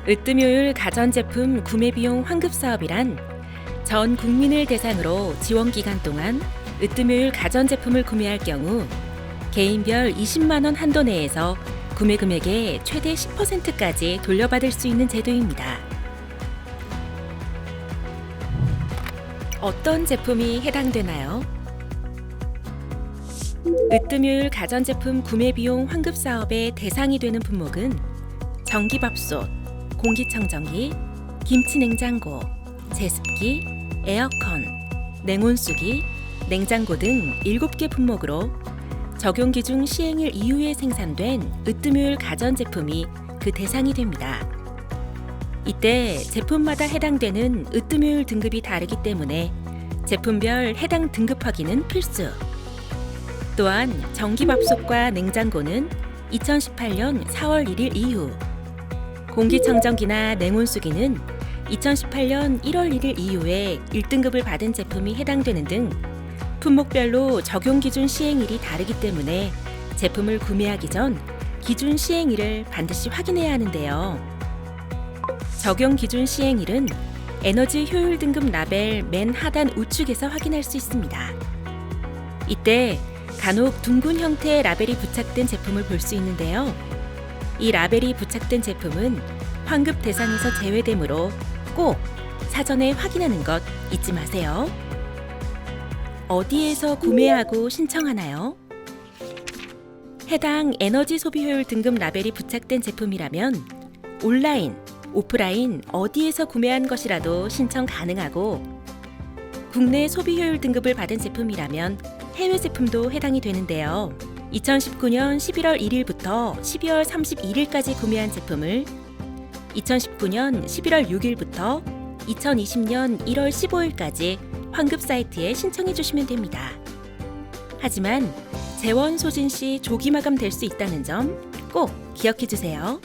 으뜸요율 가전제품 구매비용 환급사업이란 전 국민을 대상으로 지원기간 동안 으뜸요율 가전제품을 구매할 경우 개인별 20만 원 한도 내에서 구매 금액의 최대 10%까지 돌려받을 수 있는 제도입니다. 어떤 제품이 해당되나요? 으뜸요율 가전제품 구매비용 환급사업의 대상이 되는 품목은 전기밥솥, 공기청정기, 김치냉장고, 제습기, 에어컨, 냉온수기, 냉장고 등 7개 품목으로 적용기준 시행일 이후에 생산된 으뜸요율 가전제품이 그 대상이 됩니다. 이때 제품마다 해당되는 으뜸요율 등급이 다르기 때문에 제품별 해당 등급 확인은 필수. 또한 전기밥솥과 냉장고는 2018년 4월 1일 이후, 공기청정기나 냉온수기는 2018년 1월 1일 이후에 1등급을 받은 제품이 해당되는 등 품목별로 적용 기준 시행일이 다르기 때문에 제품을 구매하기 전 기준 시행일을 반드시 확인해야 하는데요. 적용 기준 시행일은 에너지 효율 등급 라벨 맨 하단 우측에서 확인할 수 있습니다. 이때 간혹 둥근 형태의 라벨이 부착된 제품을 볼 수 있는데요. 이 라벨이 부착된 제품은 환급 대상에서 제외되므로 꼭 사전에 확인하는 것 잊지 마세요. 어디에서 구매하고 신청하나요? 해당 에너지 소비 효율 등급 라벨이 부착된 제품이라면 온라인, 오프라인 어디에서 구매한 것이라도 신청 가능하고, 국내 소비 효율 등급을 받은 제품이라면 해외 제품도 해당이 되는데요. 2019년 11월 1일부터 12월 31일까지 구매한 제품을 2019년 11월 6일부터 2020년 1월 15일까지 환급 사이트에 신청해 주시면 됩니다. 하지만 재원 소진 시 조기 마감될 수 있다는 점 꼭 기억해 주세요.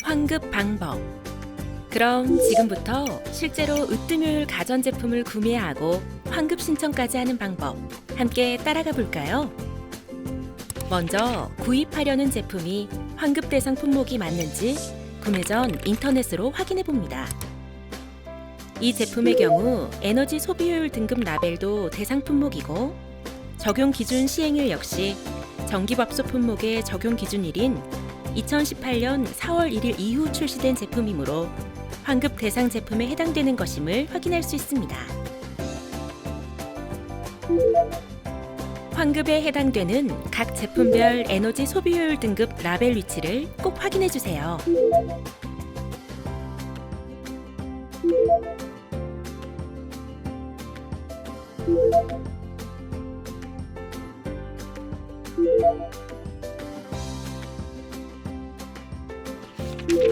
환급 방법. 그럼 지금부터 실제로 으뜸요율 가전제품을 구매하고 환급 신청까지 하는 방법 함께 따라가 볼까요? 먼저 구입하려는 제품이 환급 대상 품목이 맞는지 구매 전 인터넷으로 확인해 봅니다. 이 제품의 경우 에너지 소비 효율 등급 라벨도 대상 품목이고, 적용 기준 시행일 역시 전기밥솥 품목의 적용 기준일인 2018년 4월 1일 이후 출시된 제품이므로 환급 대상 제품에 해당되는 것임을 확인할 수 있습니다. 환급에 해당되는 각 제품별 에너지 소비 효율 등급 라벨 위치를 꼭 확인해 주세요.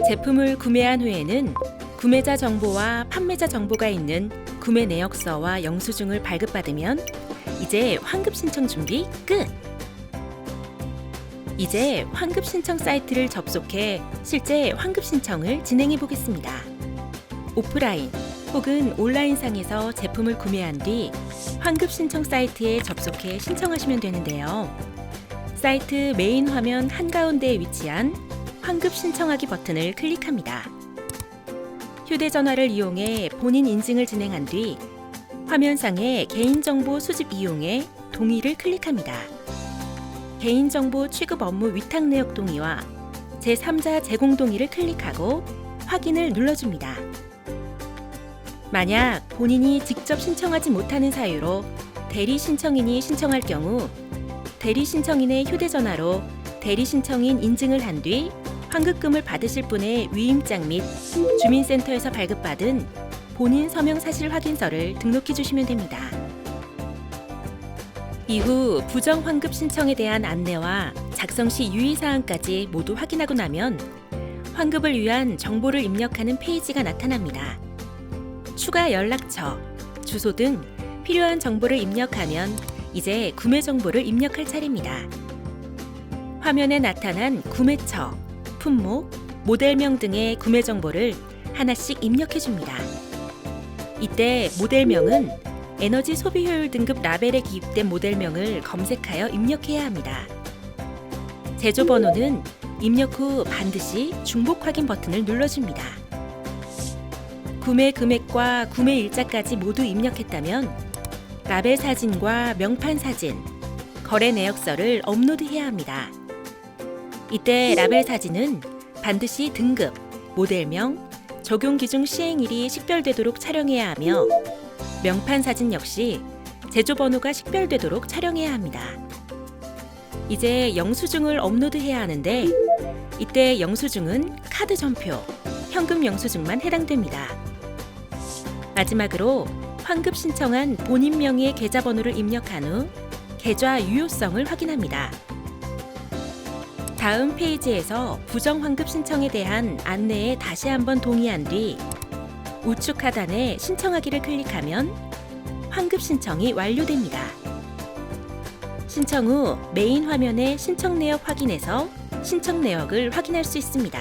제품을 구매한 후에는 구매자 정보와 판매자 정보가 있는 구매 내역서와 영수증을 발급받으면 이제 환급 신청 준비 끝! 이제 환급 신청 사이트를 접속해 실제 환급 신청을 진행해 보겠습니다. 오프라인 혹은 온라인상에서 제품을 구매한 뒤 환급 신청 사이트에 접속해 신청하시면 되는데요. 사이트 메인 화면 한가운데에 위치한 환급 신청하기 버튼을 클릭합니다. 휴대전화를 이용해 본인 인증을 진행한 뒤 화면상의 개인정보 수집 이용에 동의를 클릭합니다. 개인정보 취급 업무 위탁 내역 동의와 제3자 제공 동의를 클릭하고 확인을 눌러줍니다. 만약 본인이 직접 신청하지 못하는 사유로 대리 신청인이 신청할 경우 대리 신청인의 휴대전화로 대리 신청인 인증을 한 뒤 환급금을 받으실 분의 위임장 및 주민센터에서 발급받은 본인 서명 사실 확인서를 등록해 주시면 됩니다. 이후 부정 환급 신청에 대한 안내와 작성 시 유의사항까지 모두 확인하고 나면 환급을 위한 정보를 입력하는 페이지가 나타납니다. 추가 연락처, 주소 등 필요한 정보를 입력하면 이제 구매 정보를 입력할 차례입니다. 화면에 나타난 구매처, 품목, 모델명 등의 구매 정보를 하나씩 입력해 줍니다. 이때 모델명은 에너지 소비 효율 등급 라벨에 기입된 모델명을 검색하여 입력해야 합니다. 제조 번호는 입력 후 반드시 중복 확인 버튼을 눌러줍니다. 구매 금액과 구매 일자까지 모두 입력했다면 라벨 사진과 명판 사진, 거래 내역서를 업로드해야 합니다. 이때 라벨 사진은 반드시 등급, 모델명, 적용 기준 시행일이 식별되도록 촬영해야 하며 명판 사진 역시 제조 번호가 식별되도록 촬영해야 합니다. 이제 영수증을 업로드해야 하는데 이때 영수증은 카드 전표, 현금 영수증만 해당됩니다. 마지막으로 환급 신청한 본인 명의의 계좌번호를 입력한 후 계좌 유효성을 확인합니다. 다음 페이지에서 부정 환급 신청에 대한 안내에 다시 한번 동의한 뒤 우측 하단에 신청하기를 클릭하면 환급 신청이 완료됩니다. 신청 후 메인 화면의 신청 내역 확인에서 신청 내역을 확인할 수 있습니다.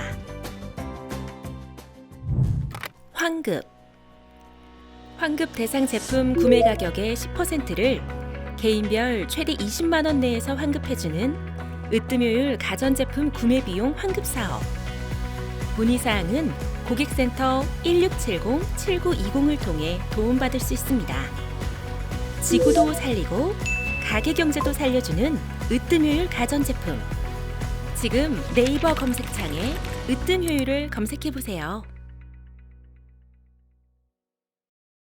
환급 대상 제품 구매 가격의 10%를 개인별 최대 20만 원 내에서 환급해주는 으뜸효율 가전제품 구매 비용 환급 사업. 문의사항은 고객센터 1670-7920을 통해 도움받을 수 있습니다. 지구도 살리고 가게 경제도 살려주는 으뜸효율 가전제품. 지금 네이버 검색창에 으뜸효율을 검색해보세요.